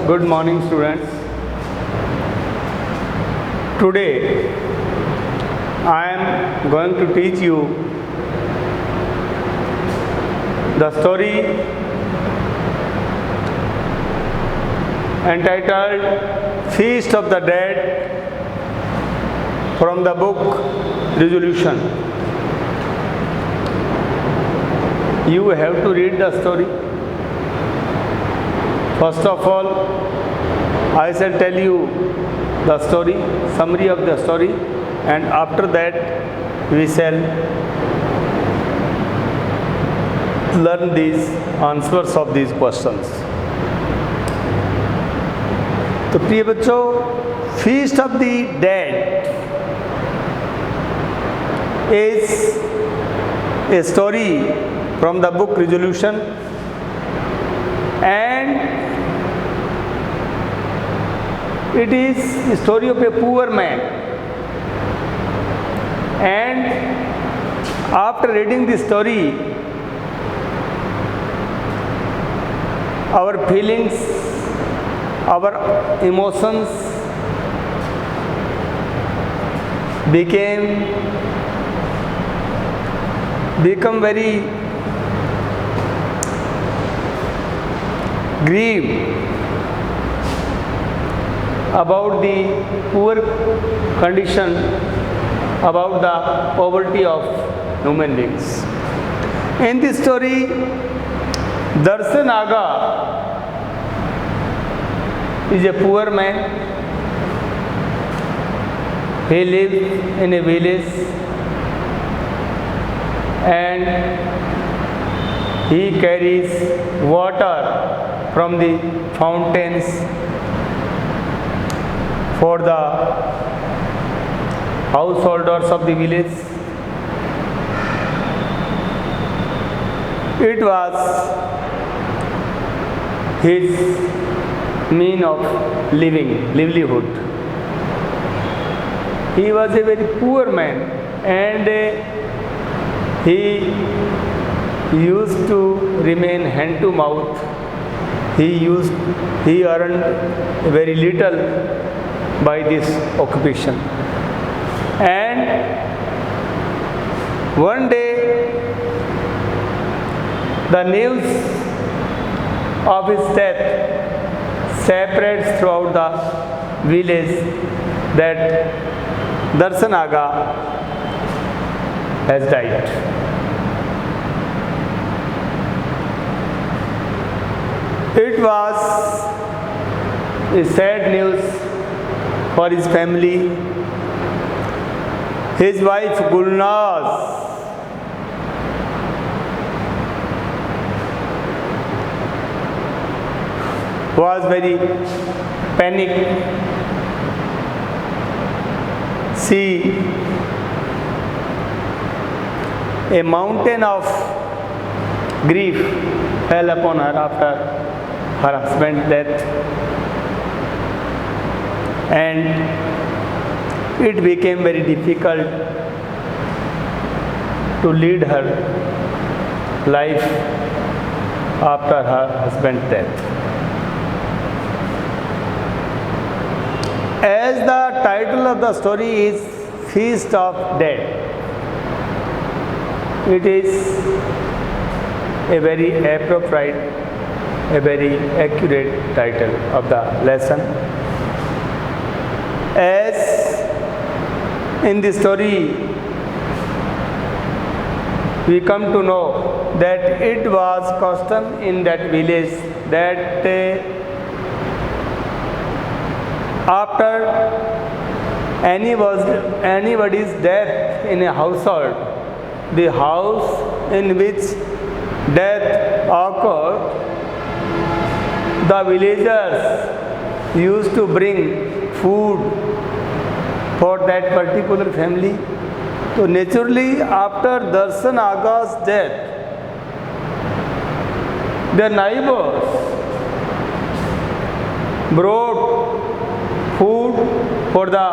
Good morning, students. Today I am going to teach you the story entitled Feast of the Dead from the book Resolution. You have to read the story. First of all, I shall tell you the story, summary of the story, and after that we shall learn these answers of these questions. तो प्रिय बच्चों, feast of the dead is a story from the book Resolution, and it is a story of a poor man. And after reading this story, our feelings, our emotions become very grieved about the poor condition, about the poverty of human beings. In this story, Darshan Aga is a poor man. He lives in a village and he carries water from the fountains for the householders of the village. It was his means of livelihood. He was a very poor man, and he used to remain hand to mouth. He earned very little by this occupation. And one day the news of his death spreads throughout the village that Darshan Aga has died. It was a sad news for his family. His wife Gulnaz was very panicked. A mountain of grief fell upon her after her husband's death, and it became very difficult to lead her life after her husband's death. As the title of the story is Feast of Dead, it is a very appropriate, a very accurate title of the lesson. As in the story, we come to know that it was custom in that village that after anybody's death in a household, the house in which death occurred, the villagers used to bring food for that particular family. So naturally, after Darshan Aga's death, the neighbors brought food for the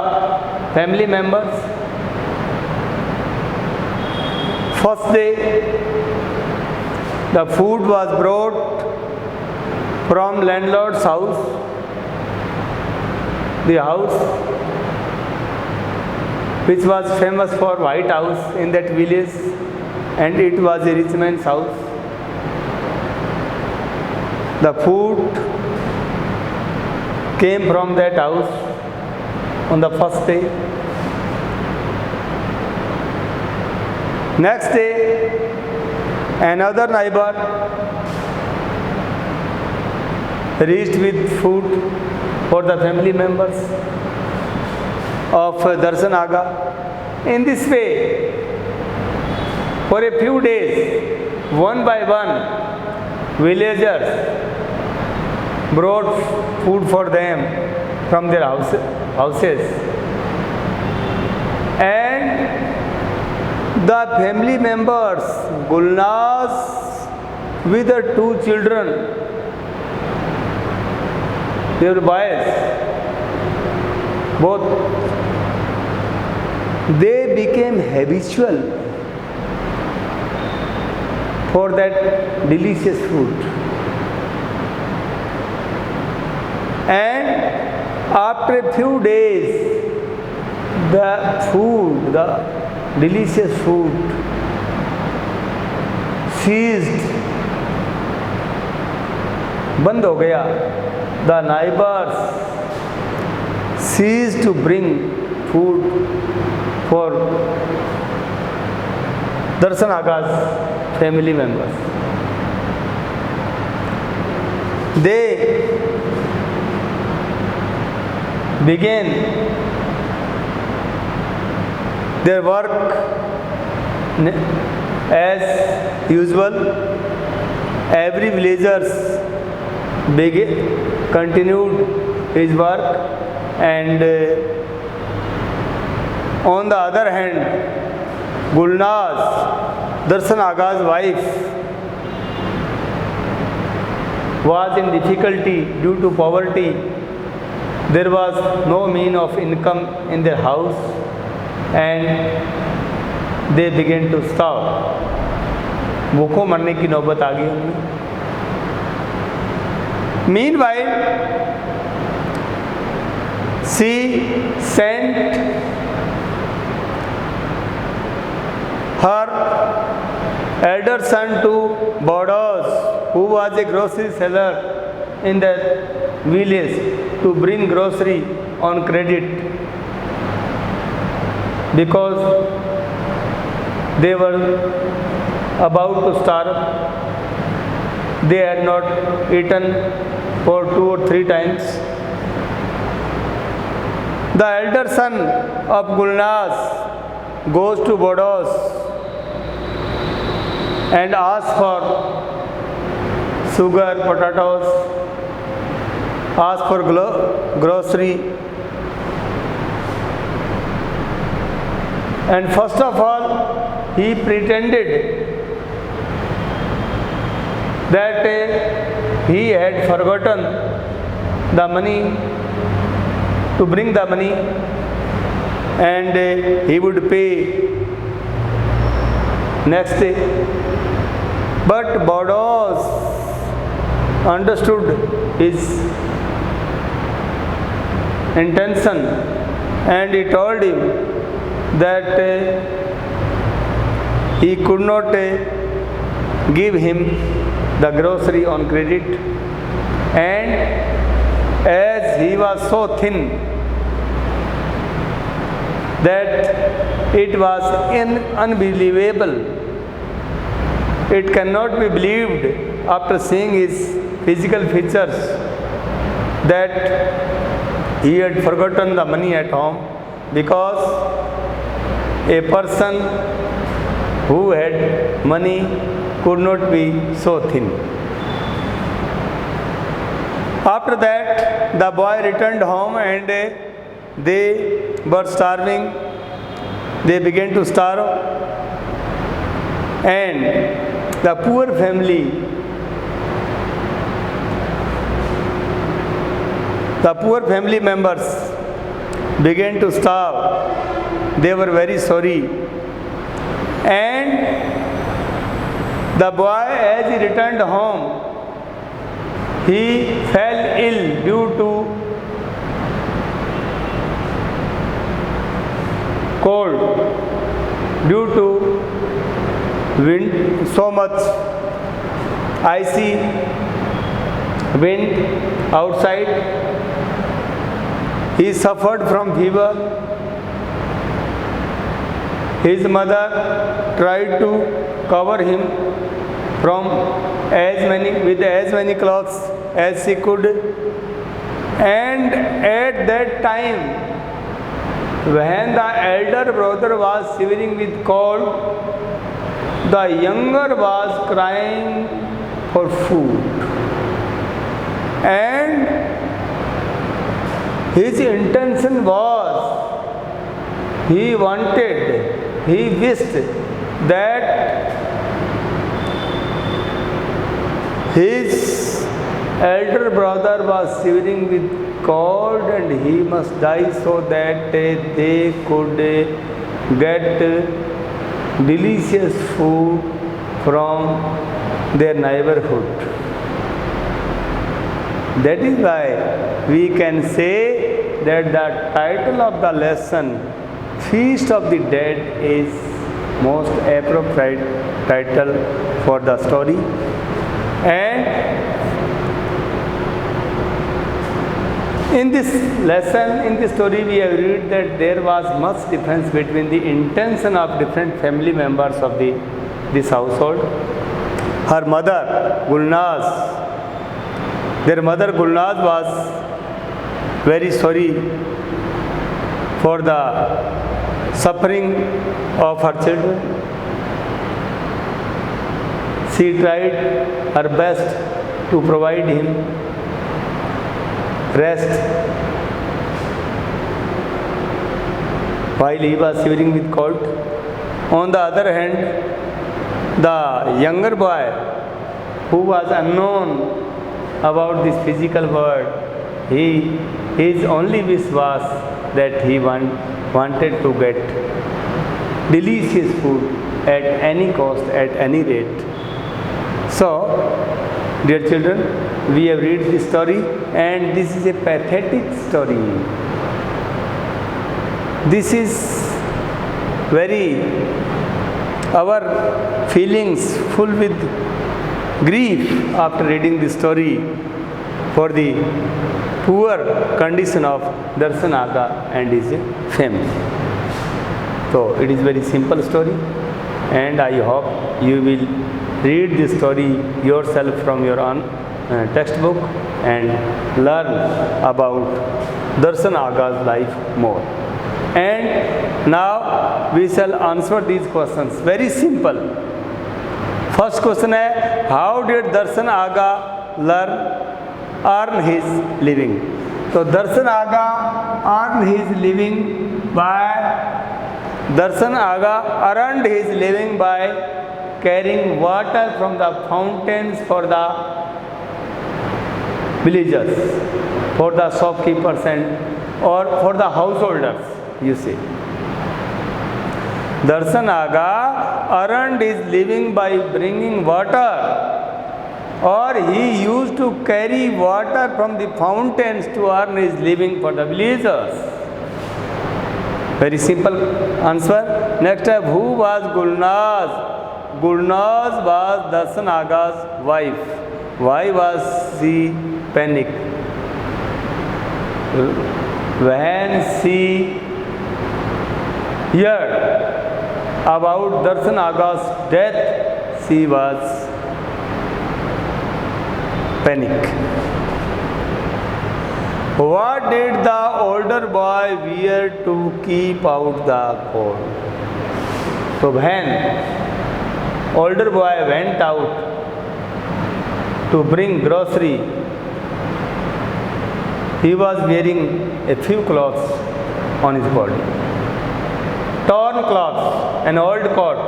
family members. First day, the food was brought from landlord's house the house which was famous for white house in that village, and it was a rich man's house. The food came from that house on the first day. Next day, another neighbor reached with food for the family members of Darshan Aga. In this way, for a few days, one by one, villagers brought food for them from their houses. And the family members, Gulnaz with her two children, they were boys, both, they became habitual for that delicious food. And after a few days, the delicious food ceased, बंद हो गया. The neighbors ceased to bring food for Darshan Aga's family members. They began their work as usual. Every villager continued his work, and on the other hand, Gulnaz, Darshan Aga's wife, was in difficulty due to poverty. There was no means of income in their house, and they began to starve. भूखों मरने की नौबत आ गई उनमें. Meanwhile, she sent her elder son to Bodos, who was a grocery seller in the village, to bring grocery on credit, because they were about to starve. They had not eaten for 2 or 3 times. The elder son of Gulnaz goes to Bodos and asks for sugar, potatoes, asks for grocery. And first of all, he pretended that he had forgotten the money, to bring the money, and he would pay next day. But Bodos understood his intention, and he told him that he could not give him the grocery on credit, and as he was so thin that it was unbelievable. It cannot be believed after seeing his physical features that he had forgotten the money at home, because a person who had money could not be so thin. After that, the boy returned home, and they were starving. They began to starve, and the poor family, members began to starve. They were very sorry, and the boy, as he returned home, he fell ill due to cold due to wind, so much icy wind outside. He suffered from fever. His mother tried to cover him from with as many clothes as she could. And at that time, when the elder brother was shivering with cold, the younger was crying for food. And his intention was, he wished that his elder brother was shivering with cold and he must die so that they could get delicious food from their neighborhood. That is why we can say that the title of the lesson, Feast of the Dead, is most appropriate title for the story. And in this lesson, in this story, we have read that there was much difference between the intention of different family members of this household. Her mother, Gulnaz, their mother Gulnaz was very sorry for the suffering of her children. She tried her best to provide him rest while he was shivering with cold. On the other hand, the younger boy, who was unknown about this physical world, his only wish was that he wanted to get delicious food at any cost, at any rate. So, dear children, we have read this story, and this is a pathetic story. This is our feelings full with grief after reading this story for the poor condition of Darshan Aga and his family. So it is very simple story, and I hope you will read this story yourself from your own textbook and learn about Darshan Aga's life more. And now we shall answer these questions. Very simple. First question is, how did Darshan Aga earn his living? So Darshan Aga earned his living by carrying water from the fountains for the villagers, for the shopkeepers or for the householders, you see. Darshan Aga earned his living by bringing water, or he used to carry water from the fountains to earn his living for the villagers. Very simple answer. Next up, who was Gulnaz? Gulnaz was Darshan Aga's wife. Why was she panicked? When she heard about Darshan Aga's death, she was panicked. What did the older boy wear to keep out the cold? So when older boy went out to bring grocery, he was wearing a few clothes on his body. Torn clothes, an old coat,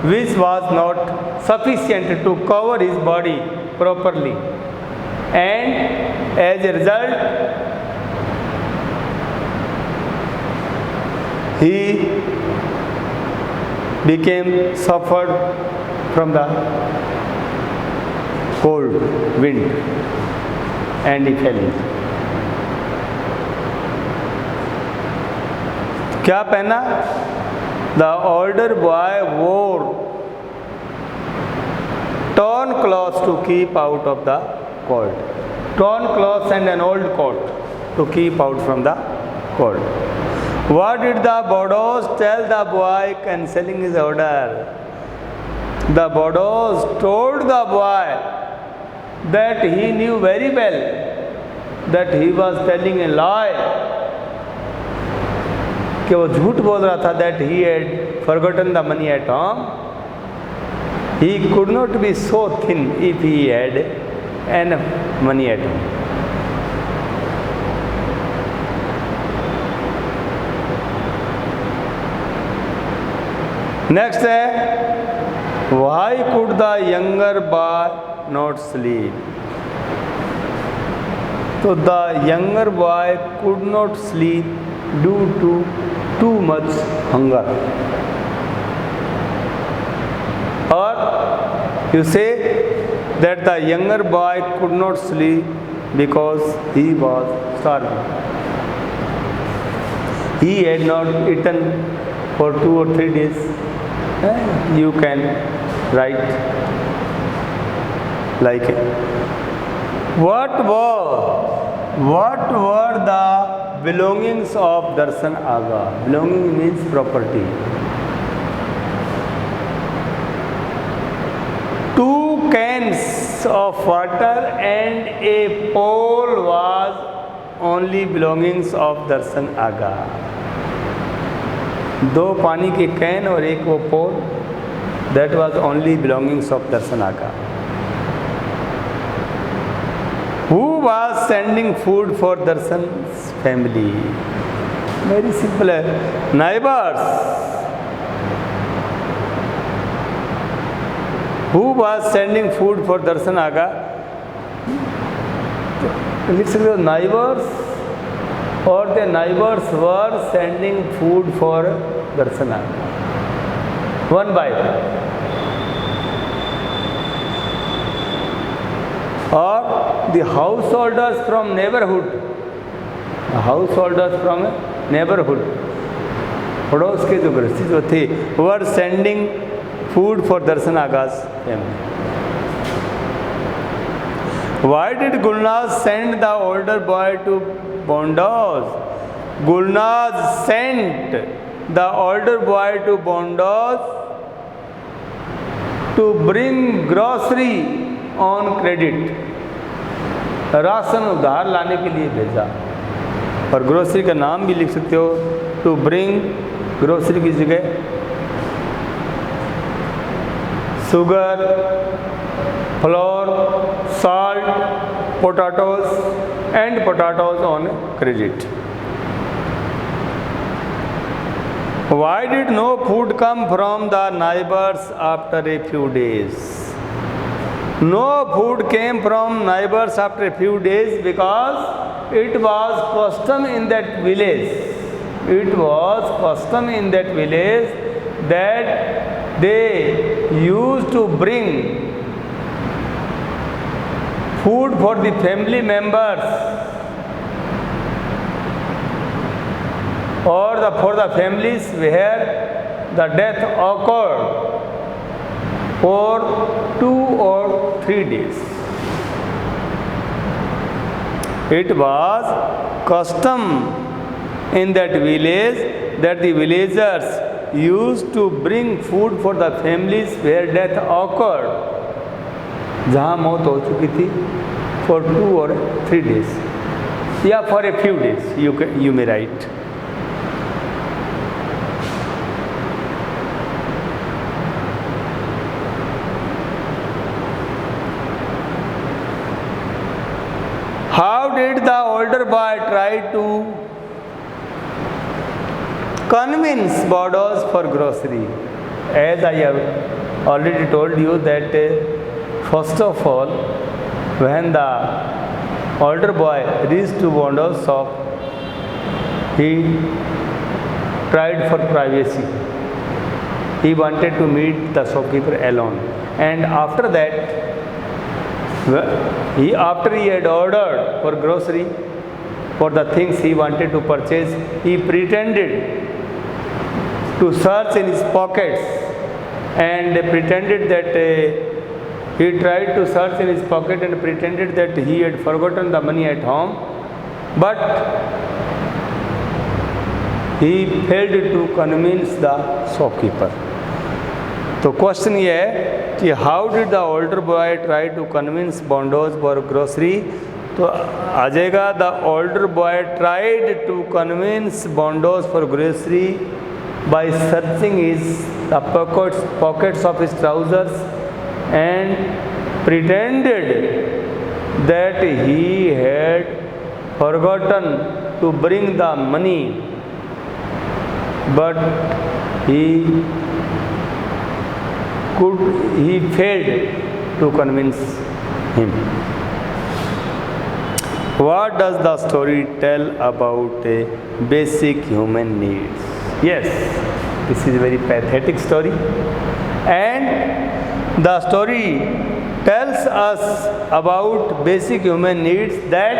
which was not sufficient to cover his body properly. And as a result, he suffered from the cold wind and he fell. क्या पहना? The order boy वोर torn cloths to keep out of the cold. Torn cloths and an old coat to keep out from the cold. What did the Bodos tell the boy cancelling his order? The Bodos told the boy that he knew very well that he was telling a lie, कि वो झूठ बोल रहा था, that he had forgotten the money at home. He could not be so thin if he had enough money at home. Next है, why could the younger boy not sleep? So the younger boy could not sleep due to too much hunger. Or you say that the younger boy could not sleep because he was starving. He had not eaten for 2 or 3 days. You can write like it. What were the belongings of Darshan Aga? Belonging means property. 2 cans of water and a pole was only belongings of Darshan Aga. 2 पानी के can और 1 वो पोल, that was only belongings of Darshan Aga. Who was sending food for Darshan's family? Very simple है, neighbors. Who was sending food for Darshan Aga? लिख सकते हो neighbors, or the neighbors were sending food for Darshan Aga. One by one. Or the householders from neighborhood. Householders from neighborhood. पड़ोस के जो गृहस्थी जो थे, were sending food for Darshan Aga's family. Why did Gulnaz send the older boy to Bondos? Gulnaz sent the older boy to Bondos to bring grocery on credit. Ration उधार लाने के लिए भेजा, और ग्रोसरी का नाम भी लिख सकते हो, टू ब्रिंग ग्रोसरी की जगह sugar, flour, salt, potatoes on credit. Why did no food come from the neighbors after a few days? No food came from neighbors after a few days because it was custom in that village. It was custom in that village that they used to bring food for the family members or for the families where the death occurred for 2 or 3 days. It was custom in that village that the villagers used to bring food for the families where death occurred, जहाँ मौत हो चुकी थी, for 2 or 3 days, या for a few days, you may write. How did the older boy try to convince Bodos for grocery? As I have already told you that first of all, when the older boy reached to Bodos shop, he tried for privacy. He wanted to meet the shopkeeper alone, and after that, after he had ordered for grocery for the things he wanted to purchase, he pretended to search in his pockets and pretended that he tried to search in his pocket and pretended that he had forgotten the money at home, but he failed to convince the shopkeeper. तो question ये है कि how did the older boy try to convince बॉन्डोज for grocery. तो आ जाएगा the older boy tried to convince बॉन्डोज for grocery by searching his the pockets of his trousers and pretended that he had forgotten to bring the money, but he failed to convince him. What does the story tell about basic human needs? Yes, this is a very pathetic story, and the story tells us about basic human needs, that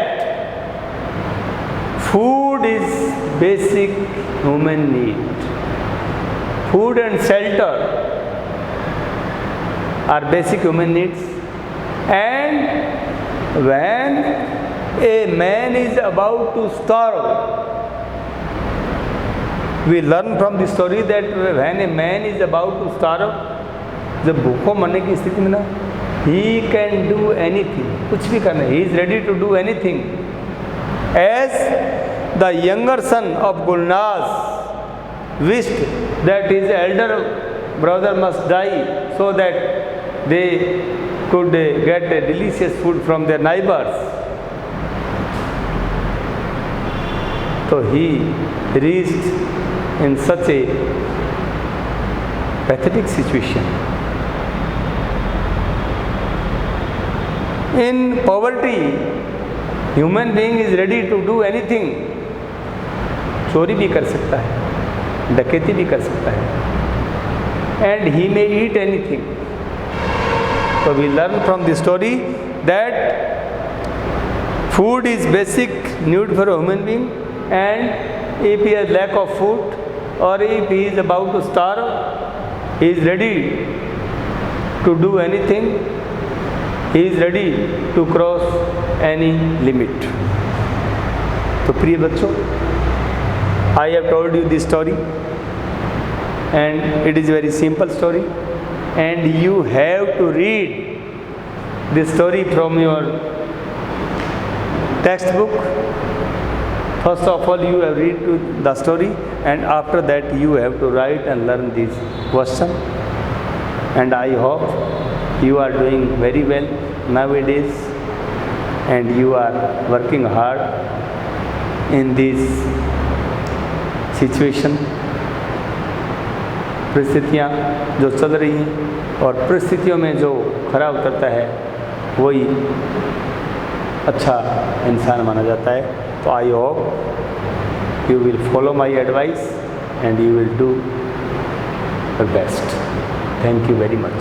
food is basic human need. Food and shelter are basic human needs, and when a man is about to starve, we learn from the story that when a man is about to starve, जब भूखों मरने की स्थिति में ना, he can do anything, कुछ भी करना, he is ready to do anything. As the younger son of Gulnaz wished that his elder brother must die so that they could get a delicious food from their neighbors. So he reached in such a pathetic situation. In poverty, human being is ready to do anything. चोरी भी कर सकता है, डकैती भी कर सकता है, and he may eat anything. So we learn from the story that food is basic need for a human being, and if he has lack of food or if he is about to starve, he is ready to do anything. He is ready to cross any limit. तो प्रिय बच्चों, I have told you this story, and it is a very simple story, and you have to read this story from your textbook. First of all, you have read the story, and after that you have to write and learn this question. And I hope you are doing very well nowadays, and you are working hard in this situation. परिस्थितियाँ जो चल रही हैं और परिस्थितियों में जो खरा उतरता है वही अच्छा इंसान माना जाता है. तो I hope you will follow my advice and you will do the best. Thank you very much.